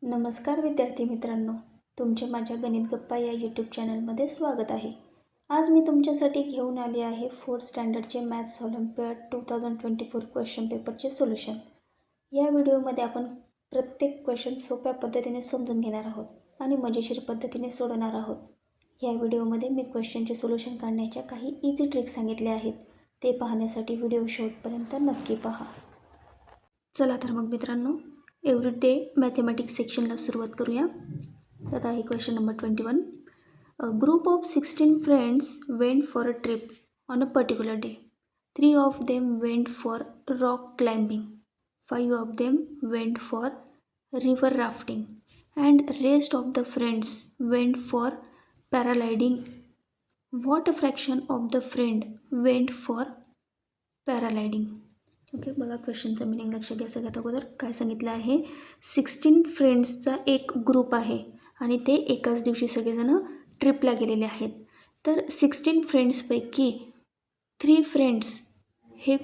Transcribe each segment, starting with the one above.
नमस्कार विद्यार्थी मित्रांनो, तुमचे माझ्या गणित गप्पा या यूट्यूब चॅनलमध्ये स्वागत आहे. आज मी तुमच्यासाठी घेऊन आले आहे 4th स्टँडर्डचे मॅथ्स ऑलिम्पियाड 2024 क्वेश्चन पेपरचे सोल्युशन. या व्हिडिओमध्ये आपण प्रत्येक क्वेश्चन सोप्या पद्धतीने समजून घेणार आहोत आणि मजेशीर पद्धतीने सोडवणार आहोत. या व्हिडिओमध्ये मी क्वेश्चनचे सोल्युशन काढण्याच्या काही इझी ट्रिक्स सांगितल्या आहेत. ते पाहण्यासाठी व्हिडिओ शेवटपर्यंत नक्की पहा. चला तर मग मित्रांनो, एव्हरीडे मॅथेमॅटिक्स सेक्शनला सुरुवात करूया. तर आहे question number 21. A group of 16 friends went for a trip on a particular day. 3 of them went for rock climbing, 5 of them went for river rafting and rest of the friends went for paragliding. What fraction of the friend went for paragliding. Okay, बघा क्वेश्चनचं meaning लक्ष घ्या. सगळ्यात अगोदर काय सांगितलं आहे, 16 फ्रेंड्सचा एक group आहे आणि ते एकाच दिवशी सगळेजण ट्रिपला गेलेले आहेत. तर 16 फ्रेंड्सपैकी 3 फ्रेंड्स हे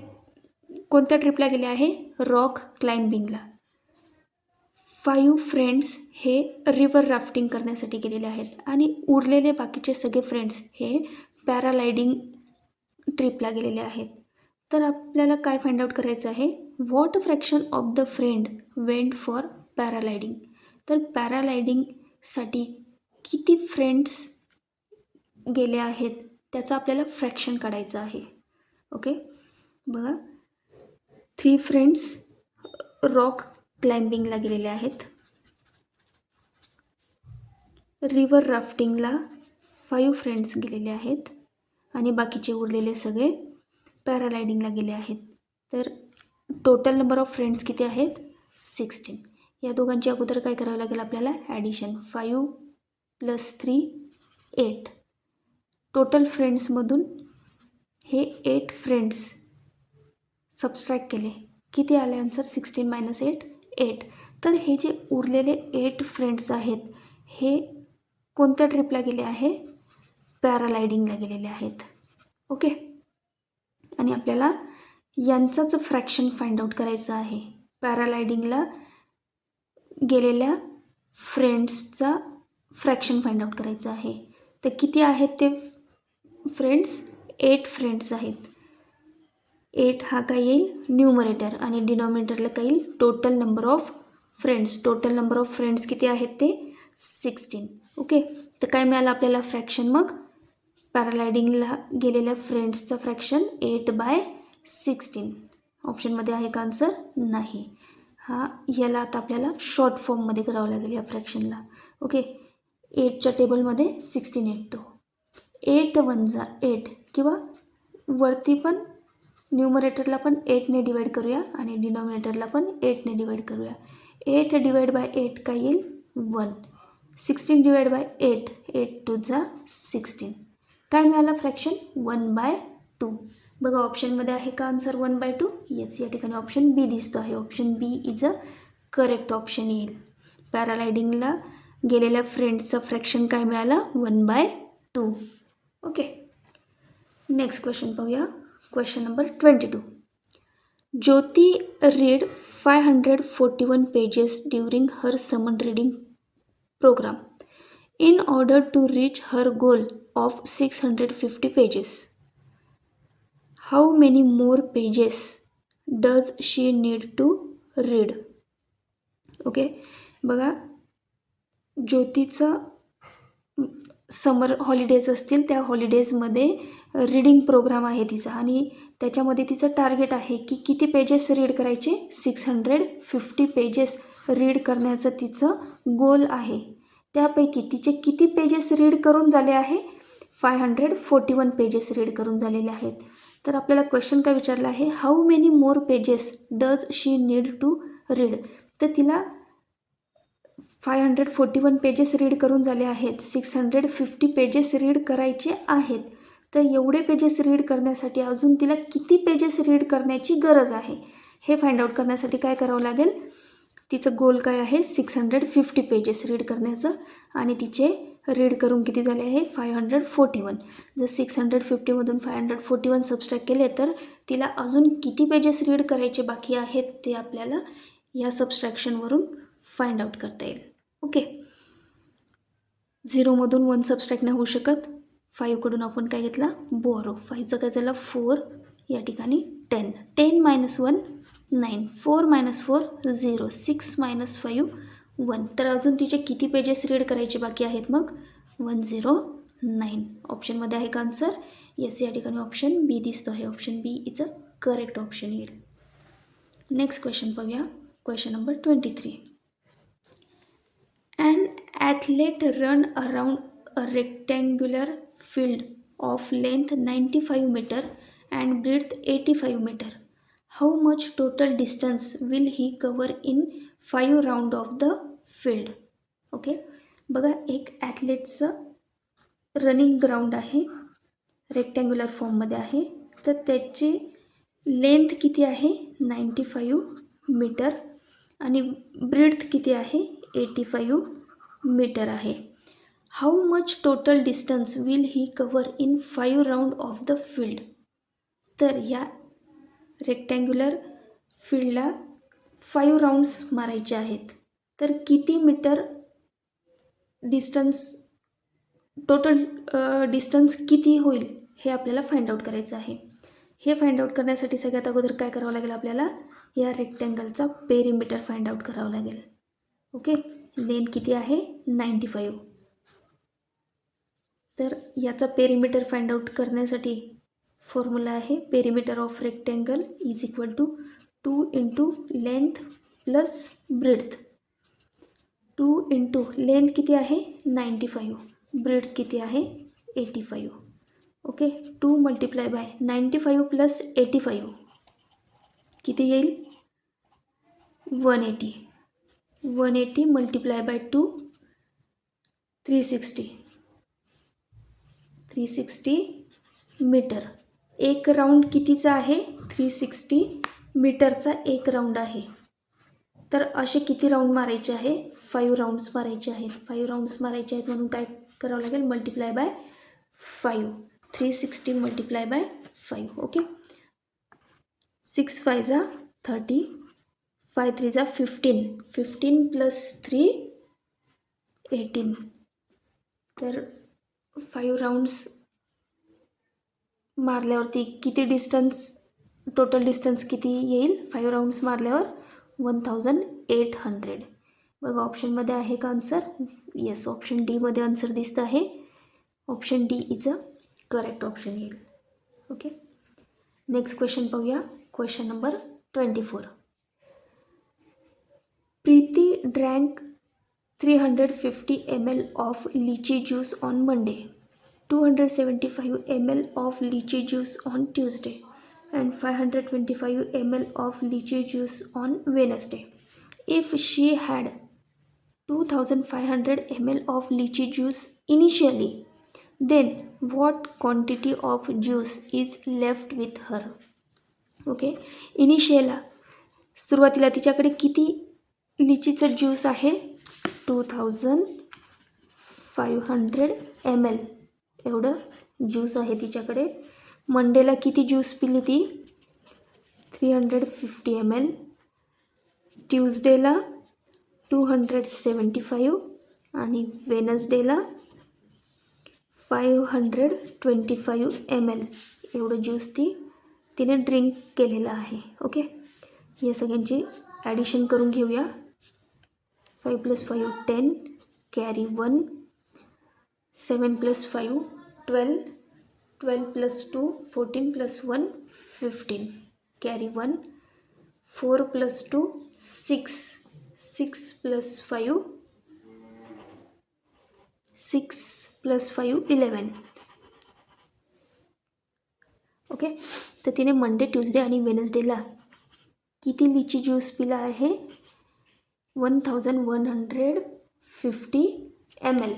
कोणत्या ट्रिपला गेले आहे, रॉक क्लाइम्बिंगला. 5 फ्रेंड्स हे रिवर राफ्टिंग करण्यासाठी गेलेले आहेत आणि उरलेले बाकीचे सगळे फ्रेंड्स हे पॅराग्लायडिंग ट्रिपला गेलेले आहेत. तर आपल्याला काय फाइंड आउट करायचं आहे, what fraction of the friend went for paragliding. तर पॅराग्लायडिंगसाठी किती फ्रेंड्स गेले आहेत त्याचं आपल्याला फ्रॅक्शन काढायचं आहे. ओके, बघा 3 फ्रेंड्स रॉक क्लाइम्बिंगला गेलेले आहेत, रिवर राफ्टिंगला 5 फ्रेंड्स गेलेले आहेत आणि बाकीचे उरलेले सगळे पॅराग्लायडिंगला गेले आहेत. तर टोटल नंबर ऑफ फ्रेंड्स किती आहेत, 16. या दोघांची अगोदर काय करावं लागेल आपल्याला, ॲडिशन. 5 + 3 8. टोटल फ्रेंड्समधून हे 8 फ्रेंड्स सबस्ट्रॅक्ट केले, किती आले आन्सर, 16 - 8 8. तर हे जे उरलेले 8 फ्रेंड्स आहेत हे कोणत्या ट्रिपला गेले आहे, पॅराग्लायडिंगला गेलेले आहेत. ओके, आणि आपल्याला यांचाच फ्रॅक्शन फाइंड आउट करायचं आहे. पॅराग्लायडिंगला गेलेल्या फ्रेंड्सचा फ्रॅक्शन फाइंड आउट करायचं आहे. तर किती आहेत ते फ्रेंड्स, 8 फ्रेंड्स आहेत. 8 हा काय येईल, न्यूमरेटर, आणि डिनॉमिनेटरला काय येईल, total number of friends. Total number of friends किती आहेत ते 16. ओके, तर काय मिळालं आपल्याला फ्रॅक्शन, मग पॅराग्लायडिंगला गेलेल्या फ्रेंड्सचं फ्रॅक्शन 8/16. ऑप्शनमध्ये आहे का आन्सर, नाही. याला आता आपल्याला शॉर्ट फॉर्ममध्ये करावं लागेल या फ्रॅक्शनला. ओके, 8च्या टेबलमध्ये 16 येतो. 8 × 1 = 8, किंवा वरती पण न्यूमरेटरला पण 8ने डिवाईड करूया आणि डिनॉमिनेटरला पण 8ने डिवाईड करूया. 8 / 8 काय येईल, 1. 16 / 8, 8 × 2 = 16. काय मिळालं फ्रॅक्शन, 1/2. बघा ऑप्शनमध्ये आहे का आन्सर 1/2, येस. या ठिकाणी ऑप्शन बी दिसतो आहे. Option B is a correct option येईल. पॅराग्लायडिंगला गेलेल्या फ्रेंड्सचं फ्रॅक्शन काय मिळालं, 1/2. ओके, नेक्स्ट क्वेश्चन पाहूया. Question number 22. Jyoti read 541 pages during her summer reading program in order to reach her goal of 650 pages. How many more pages does she need to read? Okay, बघा ज्योतीचं समर holidays असतील, त्या हॉलिडेजमध्ये reading programme आहे तिचा आणि त्याच्यामध्ये तिचं target आहे की किती पेजेस रीड करायचे, 650 पेजेस रीड करण्याचं तिचं गोल आहे. त्यापैकी तिचे किती पेजेस रीड करून झाले आहे, 541 पेजेस रीड करून झालेले आहेत. तर आपल्याला क्वेश्चन काय विचारला आहे, how many more pages does she need to read. तर तिला 541 पेजेस रीड करून झाले आहेत, 650 पेजेस रीड करायचे आहेत. तर एवढे पेजेस रीड करण्यासाठी अजून तिला किती पेजेस रीड करण्याची गरज आहे, हे फाइंड आउट करण्यासाठी काय करावं लागेल, तिचं गोल काय आहे, 650 पेजेस रीड करण्याचं, आणि तिचे रीड करून किती झाले आहे, 541. जर 650मधून 541 सबस्ट्रॅक्ट केले तर तिला अजून किती पेजेस रीड करायचे बाकी आहेत ते आपल्याला या सबस्ट्रॅक्शनवरून फाइंड आउट करता येईल. ओके, 0मधून 1 सबस्ट्रॅक्ट नाही होऊ शकत. 5कडून आपण काय घेतला, बोरो. 5चं काय झालं 4, या ठिकाणी 10. 10 - 1 9, 4 - 4 0, 6 - 5 1. तर अजून तिचे किती पेजेस रीड करायचे बाकी आहेत मग, 109. ऑप्शनमध्ये आहे का आन्सर? येस, या ठिकाणी ऑप्शन बी दिसतो आहे. Option B is a correct option येईल. नेक्स्ट क्वेश्चन पाहूया. Question number 23. An athlete run around a rectangular field of length 95 meter and breadth 85 meter. How much total distance will he cover in 5 round of the field? Okay, बघा एक ॲथलेटचं running ground आहे, rectangular फॉर्ममध्ये आहे. तर त्याची length किती आहे 95 metre आणि ब्रेड्थ किती आहे 85 मीटर आहे. How much total distance will he cover in 5 round of the field. तर या रेक्टँग्युलर फील्डला 5 राऊंड्स मारायचे आहेत. तर किती मीटर डिस्टन्स, टोटल डिस्टन्स किती होईल हे आपल्याला फाइंड आउट करायचं आहे. हे फाइंड आउट करण्यासाठी सगळ्यात अगोदर काय करावं लागेल, आपल्याला या रेक्टँगलचा पेरिमीटर फाइंड आउट करावं लागेल. ओके, लेंथ किती आहे 95. तर याचा पेरिमीटर फाइंड आउट करण्यासाठी फॉर्म्युला आहे perimeter of rectangle is equal to 2 into length plus breadth. 2 into length किती आहे 95, ब्रेड्थ किती आहे 85. ओके, 2 मल्टिप्लाय बाय 95 प्लस 85 किती येईल 180. 180 मल्टिप्लाय बाय 2 360. 360 मीटर. एक राऊंड कितीचा आहे 360 मीटरचा एक राऊंड आहे. तर असे किती राऊंड मारायचे आहे 5 राऊंड्स मारायचे आहेत. 5 राऊंड्स मारायचे आहेत म्हणून काय करावं लागेल multiply by 5. 360 multiply by 5. Okay, 6 5 जा 30, 5 3 जा 15, 15 प्लस 3 18. तर 5 राऊंड्स मारल्यावरती किती डिस्टन्स, टोटल डिस्टन्स किती येईल 5 राऊंड्स मारल्यावर 1800. बघा ऑप्शनमध्ये आहे का आन्सर? येस, ऑप्शन डीमध्ये आन्सर दिसतं आहे. Option D is a correct option येईल. ओके, नेक्स्ट क्वेश्चन पाहूया. Question number 24. Preeti drank 350 ml of lychee juice on Monday, 275 ml of lychee juice on Tuesday, and 525 ml of lychee juice on Wednesday. If she had 2500 ml of lychee juice initially, then what quantity of juice is left with her? Okay, इनिशियला सुरुवातीला तिच्याकडे किती लिचीचं juice आहे 2500 ml एवढं juice आहे तिच्याकडे. मंडेला किती juice पिली ती 350 ml, ट्यूजडेला 275 आणि वेनसडेला 525 ml एवढं ज्यूस तिने ड्रिंक केलेलं आहे. ओके, या सगळ्यांची ॲडिशन करून घेऊया. 5 + 5 10, कॅरी 1, 7 + 5 12, 12 + 2 14 + 1 15, कॅरी 1, 4 + 2 6, 6 + 5 6 + 5 11. ओके, तर तिने मंडे, ट्यूजडे आणि वेनसडेला किती लिची ज्यूस पिला आहे 1150 ml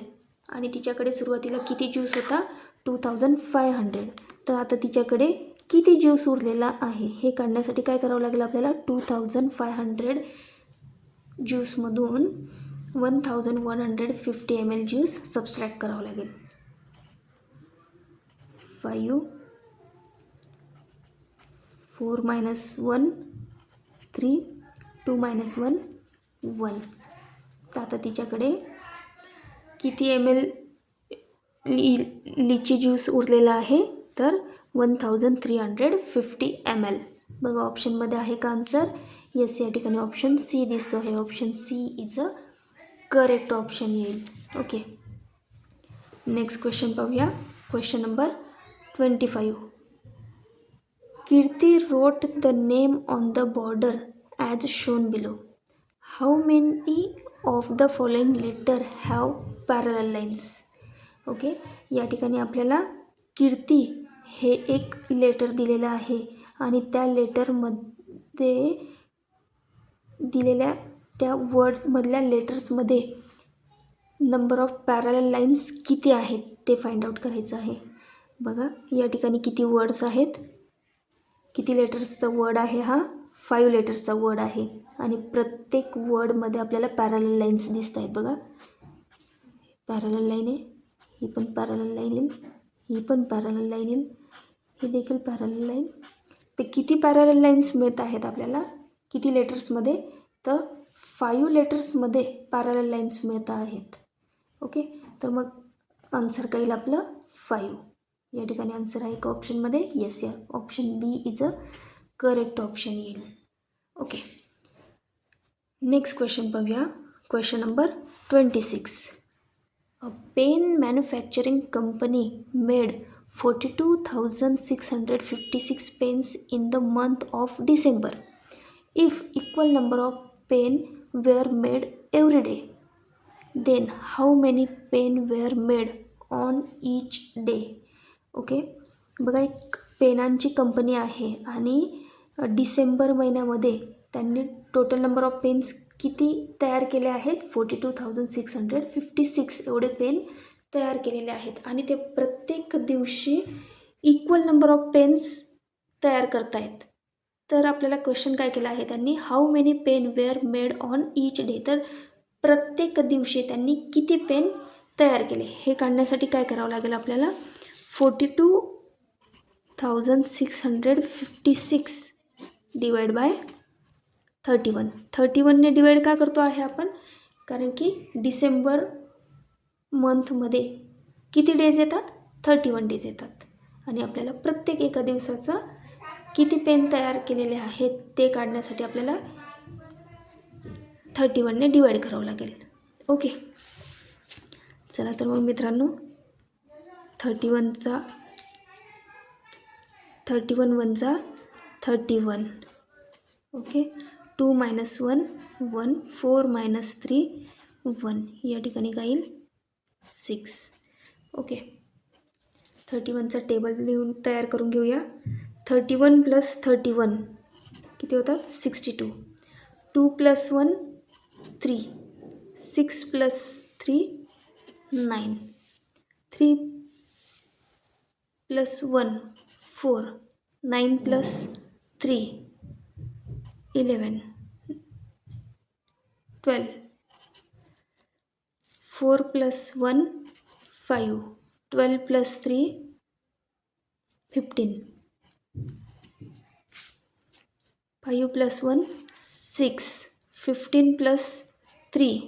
आणि तिच्याकडे सुरुवातीला किती ज्यूस होता 2500. तर आता तिच्याकडे किती ज्यूस उरलेला आहे हे काढण्यासाठी काय करावं लागेल आपल्याला 2500 ज्यूसमधून 1150 ml ज्यूस सबस्ट्रॅक्ट करावं लागेल. 5 4 - 1 3 2 - 1 1. तर आता तिच्याकडे किती ml लिची ज्यूस उरलेला आहे, तर 1350 ml. बघा ऑप्शनमध्ये आहे का आन्सर? येस, या ठिकाणी ऑप्शन सी दिसतो आहे. Option C is a correct option येईल. ओके, नेक्स्ट क्वेश्चन पाहूया. Question number 25. Kirti wrote the name on the border as shown below. How many of the following letter have parallel lines? Okay, या ठिकाणी आपल्याला कीर्ती हे एक letter दिलेलं आहे आणि त्या लेटरमध्ये दिलेल्या त्या वर्डमधल्या लेटर्समध्ये नंबर ऑफ पॅरलल लाईन्स किती आहेत ते फाइंड आउट करायचं आहे. बघा या ठिकाणी किती वर्ड्स आहेत, किती लेटर्सचा वर्ड आहे, हा 5 लेटर्सचा वर्ड आहे आणि प्रत्येक वर्डमध्ये आपल्याला पॅरलल लाईन्स दिसत आहेत. बघा पॅरलल लाईन आहे, ही पण पॅरलल लाईन येईल, ही पण पॅरलल लाईन येईल, ही देखील पॅरलल लाईन. ते किती पॅरलल लाईन्स मिळत आहेत आपल्याला, किती लेटर्समध्ये, तर 5 लेटर्समध्ये पॅरलल लाईन्स मिळत आहेत. ओके, तर मग आन्सर काय येईल आपलं? 5. या ठिकाणी आन्सर आहे का ऑप्शनमध्ये? येस, या option B is a correct option येईल. ओके, नेक्स्ट क्वेश्चन पाहूया. Question number 26. A pen manufacturing company made 42,656 pens in the month of December. If equal number of pen were made every day, then how many pen were made on each day? Okay, बघा एक पेनांची company आहे आणि डिसेंबर महिन्यामध्ये त्यांनी total number of pens किती तयार केले आहेत? 42,656 एवढे पेन तयार केलेले आहेत आणि ते प्रत्येक दिवशी इक्वल नंबर ऑफ पेन्स तयार करतायत. तर आपल्याला क्वेश्चन काय केला आहे त्यांनी? How many pen were made on each day. तर प्रत्येक दिवशी त्यांनी किती पेन तयार केले हे काढण्यासाठी काय करावं लागेल आपल्याला? 42,656 डिवाइड बाय 31. 31ने डिवाइड का करतो आहे आपण? कारण की डिसेंबर मंथमध्ये किती डेज येतात? 31 डेज येतात आणि आपल्याला प्रत्येक एका दिवसाचा किती पेन तयार केलेले आहेत ते काढण्यासाठी आपल्याला 31ने डिवाइड करावं लागेल. ओके, चला तर मग मित्रांनो 31 1 जा 31. ओके, 2 - 1 1, 4 - 3 1, या ठिकाणी काय येईल? 6. ओके, 31चा टेबल लिहून तयार करून घेऊया. 31 + 31 किती होतात? 62. 2 + 1 3, 6 + 3 9, 3 + 1 4, 9 + 3 11, 12, 4 + 1 5, 12 + 3 15, 5 + 1 6, 15 + 3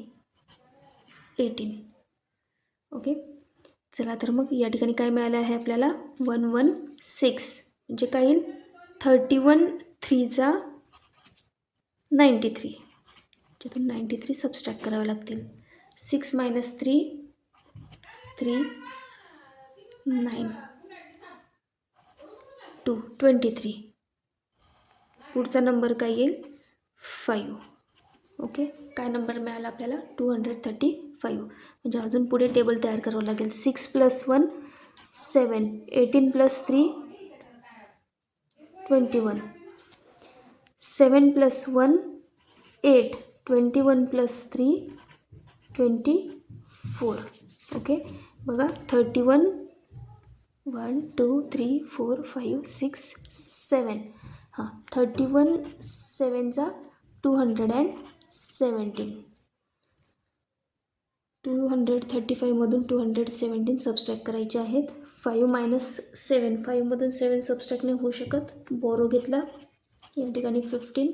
18. ओके, चला तर मग या ठिकाणी काय मिळालं आहे आपल्याला? 116 म्हणजे काय येईल? 31 3 जा 93, त्यातून 93 सबस्ट्रॅक्ट करावे लागतील. 6 - 3 3 9 2 23. पुढचा नंबर काय येईल? 5. ओके, काय नंबर मिळाला आपल्याला? 235. म्हणजे अजून पुढे टेबल तयार करावं लागेल. 6 + 1 7, 18 + 3 21, 7 + 1 8, 21 + 3 24. ओके, बघा 31 1 2 3 4 5 6 7. हां, 31 7 जा 217. 235मधून 217 सबस्ट्रॅक्ट करायचे आहेत. 5 - 7, 5मधून 7 सबस्ट्रॅक्ट नाही होऊ शकत, बोरो घेतला. या ठिकाणी 15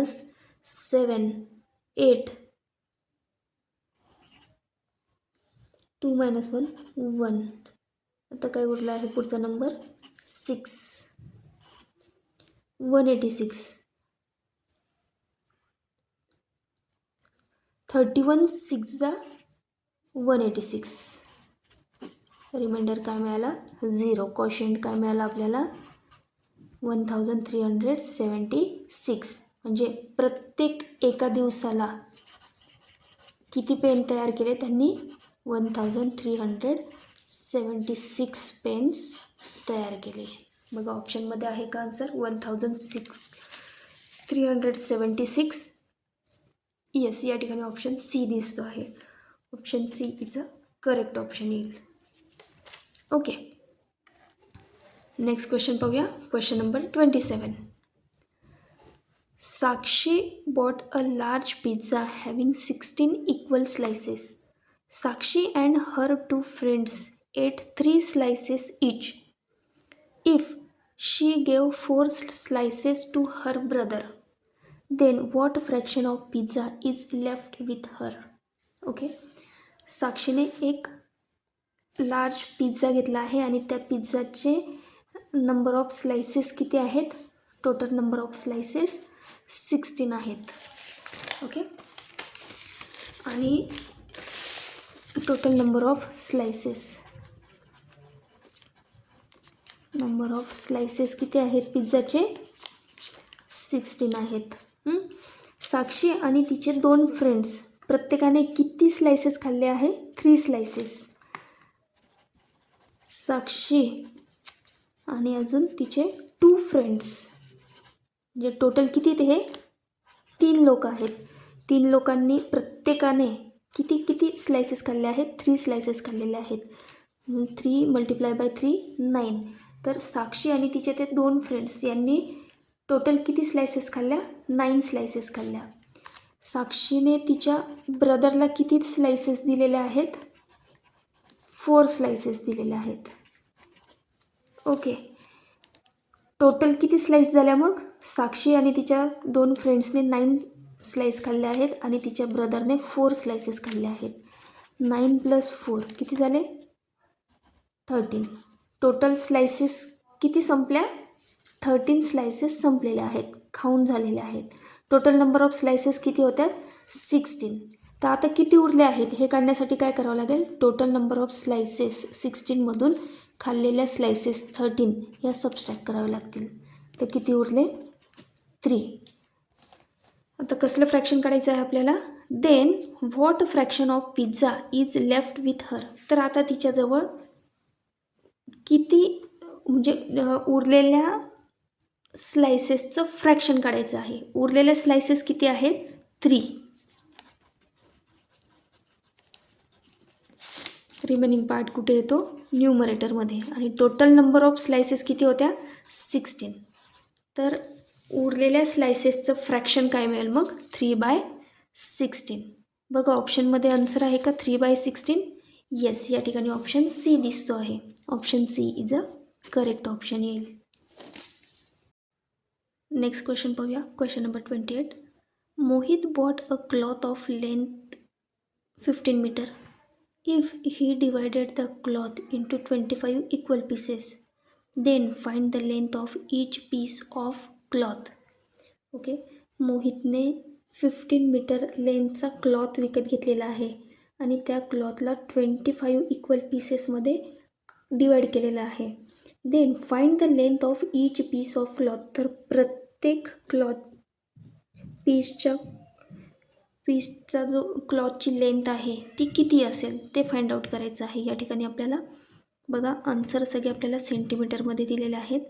- 7 8, 2 - 1 1. आता काय उरला आहे पुढचा नंबर 6, 186. 31 6 जा 186. रिमाइंडर काय मिळाला 0. क्वोशियंट काय मिळाला आपल्याला 1376. म्हणजे प्रत्येक एका दिवसाला किती पेन तयार केले त्यांनी 1376 पेन्स तयार केले. बघा ऑप्शनमध्ये आहे का आन्सर 1376. येस, या ठिकाणी ऑप्शन सी दिसतो आहे. Option C is a correct option येईल. ओके, नेक्स्ट क्वेश्चन पाहूया. Question number 27. Sakshi bought a large pizza having 16 equal slices. Sakshi and her two friends ate 3 slices each. If she gave 4 slices to her brother, then what fraction of pizza is left with her? Okay, साक्षीने एक large pizza घेतला आहे आणि त्या पिझ्झाचे number of slices किती आहेत? Total number of slices 16 आहेत. Okay, आणि टोटल नंबर ऑफ स्लाइसेस किती आहेत पिझ्झाचे? 16 आहेत. साक्षी आणि तिचे 2 फ्रेंड्स प्रत्येकाने किती स्लाइसेस खाल्ले आहे? 3 स्लाइसेस. साक्षी आणि अजून तिचे 2 फ्रेंड्स, म्हणजे टोटल किती ते हे 3 लोक आहेत. 3 लोकांनी प्रत्येकाने किती स्लाइसेस खाल्ले आहेत? 3 स्लाइसेस खाल्लेले आहेत. 3 × 3 9. तर साक्षी आणि तिचे ते 2 फ्रेंड्स यांनी टोटल किती स्लाइसेस खाल्ल्या? 9 स्लाइसेस खाल्ल्या. साक्षीने तिच्या ब्रदरला किती स्लाइसेस दिलेले आहेत? 4 स्लाइसेस दिलेले आहेत. ओके, टोटल किती स्लाइस झाल्या मग? साक्षी आणि तिच्या 2 फ्रेंड्सने 9 स्लाइस खाल्ले आहेत आणि तिच्या ब्रदरने 4 स्लाइसेस खाल्ले आहेत. 9 + 4 किती झाले? 13. टोटल स्लाइसेस किती संपल्या? 13 स्लाइसेस संपलेल्या आहेत, खाऊन झालेल्या आहेत. टोटल नंबर ऑफ स्लाइसेस किती होत्या? 16. तर आता किती उरले आहेत हे काढण्यासाठी काय करावं लागेल? टोटल नंबर ऑफ स्लाइसेस 16मधून खाल्लेल्या स्लाइसेस 13 या सबस्ट्रॅक्ट कराव्या लागतील. तर किती उरले? 3. आता कसलं फ्रॅक्शन काढायचं आहे आपल्याला? Then what fraction of pizza is left with her. तर आता तिच्याजवळ किती, म्हणजे उरलेल्या स्लाइसेसचं फ्रॅक्शन काढायचं आहे. उरलेल्या स्लाइसेस किती आहेत? 3. रिमेनिंग पार्ट कुठे येतो? न्यूमरेटरमध्ये. आणि टोटल नंबर ऑफ स्लाइसेस किती होत्या? 16. तर उरलेल्या स्लाइसेसचं फ्रॅक्शन काय मिळेल मग? 3/16. बघा ऑप्शनमध्ये आन्सर आहे का 3/16? येस, या ठिकाणी ऑप्शन सी दिसतो आहे. Option C is a correct option येईल. नेक्स्ट क्वेश्चन पाहूया. Question number 28. Mohit bought a cloth of length 15 metre. If he divided the cloth into 25 equal pieces, then find the length of each piece of cloth. Okay, मोहितने 15 metre लेंथचा cloth विकत घेतलेला आहे आणि त्या क्लॉथला 25 equal पीसेसमध्ये divide केलेला आहे. Then find the length of each piece of cloth. तर प्रत्येक पीसचा जो क्लॉथची लेंथ आहे ती किती असेल ते फाइंड आउट करायचं आहे. या ठिकाणी आपल्याला बघा आन्सर सगळे आपल्याला सेंटीमीटरमध्ये दिलेले आहेत.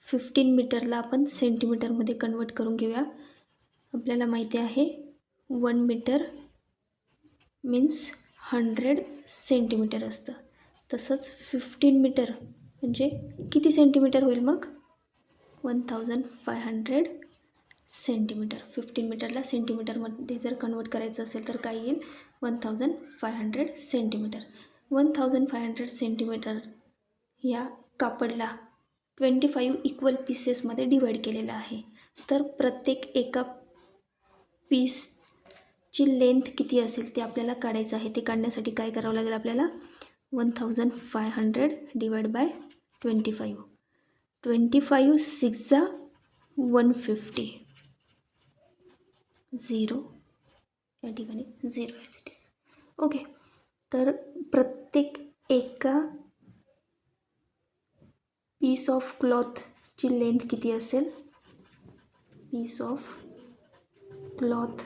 15 मीटरला आपण सेंटीमीटरमध्ये कन्वर्ट करून घेऊया. आपल्याला माहिती आहे 1 मीटर मीन्स 100 सेंटीमीटर असतं. तसंच 15 मीटर म्हणजे किती सेंटीमीटर होईल मग? 1500 सेंटीमीटर. 15 मीटरला सेंटीमीटरमध्ये जर कन्वर्ट करायचं असेल तर काय येईल? 1500 सेंटीमीटर. 1500 सेंटीमीटर या कापडला 25 इक्वल पीसेसमध्ये डिवाईड केलेलं आहे. तर प्रत्येक एका ची लेंथ किती असेल ते आपल्याला काढायचं आहे. ते काढण्यासाठी काय करावं लागेल आपल्याला, 1500 डिवाइड बाय 25. 25 6 जा 150, 0 या ठिकाणी 0 ॲज इट इज. ओके, तर प्रत्येक एका पीस ऑफ क्लॉथची लेंथ किती असेल, piece of cloth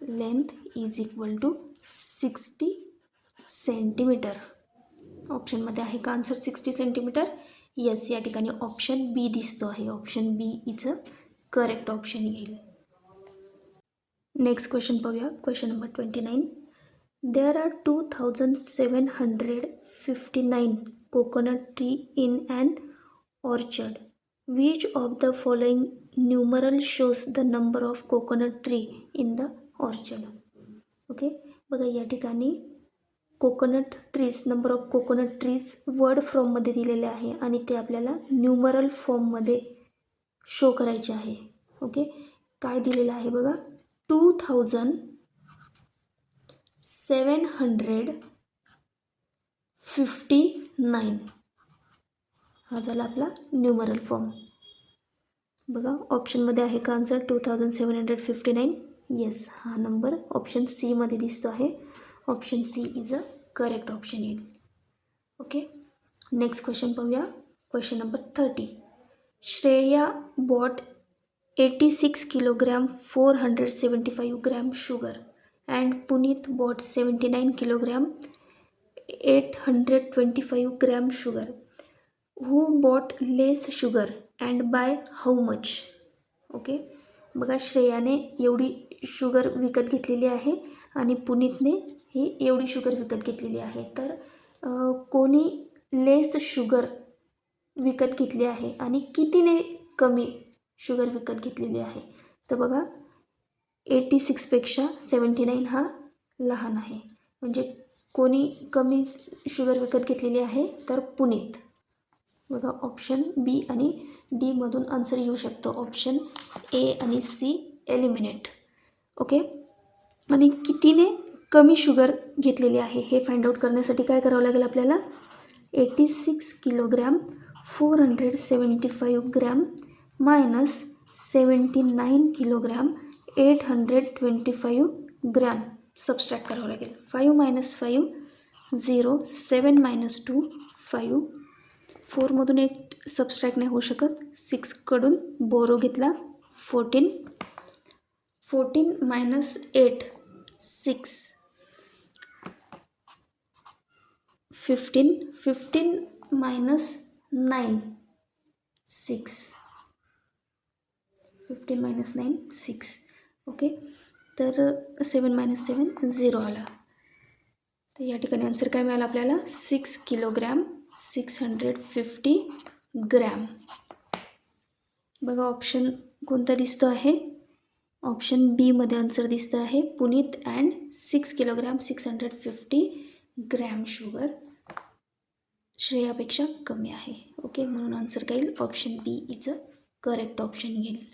length is equal to 60 centimetre. ऑप्शनमध्ये आहे का आन्सर 60 सेंटीमीटर? येस, या ठिकाणी ऑप्शन बी दिसतो आहे. Option B is a correct option येईल. नेक्स्ट क्वेश्चन पाहूया. Question number 29. There are 2759 coconut tree in an orchard. Which of the following numeral shows the number of coconut tree in the orchard. Okay, बघा या ठिकाणी coconut trees, number of coconut trees word फॉर्ममध्ये दिलेले आहे आणि ते आपल्याला numeral फॉर्ममध्ये शो करायचे आहे. ओके, काय दिलेलं आहे बघा, 2759 हा झाला आपला न्यूमरल फॉर्म. बघा ऑप्शनमध्ये आहे का आन्सर 2759? येस, हा नंबर ऑप्शन सी मध्ये दिसतो आहे. Option C is a correct option येईल. ओके, नेक्स्ट क्वेश्चन पाहूया. Question number 30. Shreya bought 86 kilogram 475 gram sugar and Puneet bought 79 kilogram 825 gram sugar. Who bought less sugar and by how much? Okay, बघा श्रेयाने एवढी sugar विकत घेतलेली आहे आणि पुनीतने ही एवढी sugar विकत घेतलेली आहे. तर कोणी लेस शुगर विकत घेतली आहे आणि कितीने कमी शुगर विकत घेतलेली आहे. तर बघा 86पेक्षा 79 हा लहान आहे. म्हणजे कोणी कमी शुगर विकत घेतलेली आहे, तर पुनीत. बघा ऑप्शन बी आणि डी मधून आन्सर येऊ शकतो. ऑप्शन ए आणि सी एलिमिनेट. ओके, आणि कितीने कमी शुगर घेतलेली आहे हे फाइंड आउट करण्यासाठी काय करावं लागेल आपल्याला, 86 kilogram 475 gram minus 79 kilogram 825 gram subtract करावं लागेल. 5 - 5 0, 7 - 2 5, 4मधून 8 सबस्ट्रॅक्ट नाही होऊ शकत. 6कडून बोरो घेतला 14, 14 - 8 6, 15, 15 - 9 6, 15 - 9 6. ओके, तर 7 - 7 0 आला. तर या ठिकाणी आन्सर काय मिळाला आपल्याला, 6 किलोग्रॅम 650 ग्रॅम. बघा ऑप्शन कोणता दिसतो आहे, ऑप्शन बी मध्ये आन्सर दिसतं आहे. Puneet and 6 kilogram 650 gram sugar श्रेयापेक्षा कमी आहे. ओके, म्हणून आन्सर काय येईल, option B is a correct option येईल.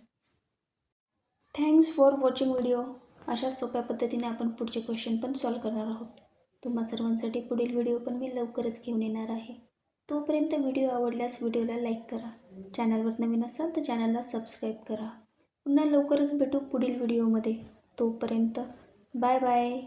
Thanks for watching video. अशा सोप्या पद्धतीने आपण पुढचे क्वेश्चन पण सॉल्व करणार आहोत. तुम्हा सर्वांसाठी पुढील व्हिडिओ पण मी लवकरच घेऊन येणार आहे. तोपर्यंत व्हिडिओ आवडल्यास व्हिडिओला लाईक करा. चॅनलवर नवीन असाल तर चॅनलला सबस्क्राईब करा. पुन्हा लवकरच भेटू पुढील व्हिडिओमध्ये. तोपर्यंत बाय बाय.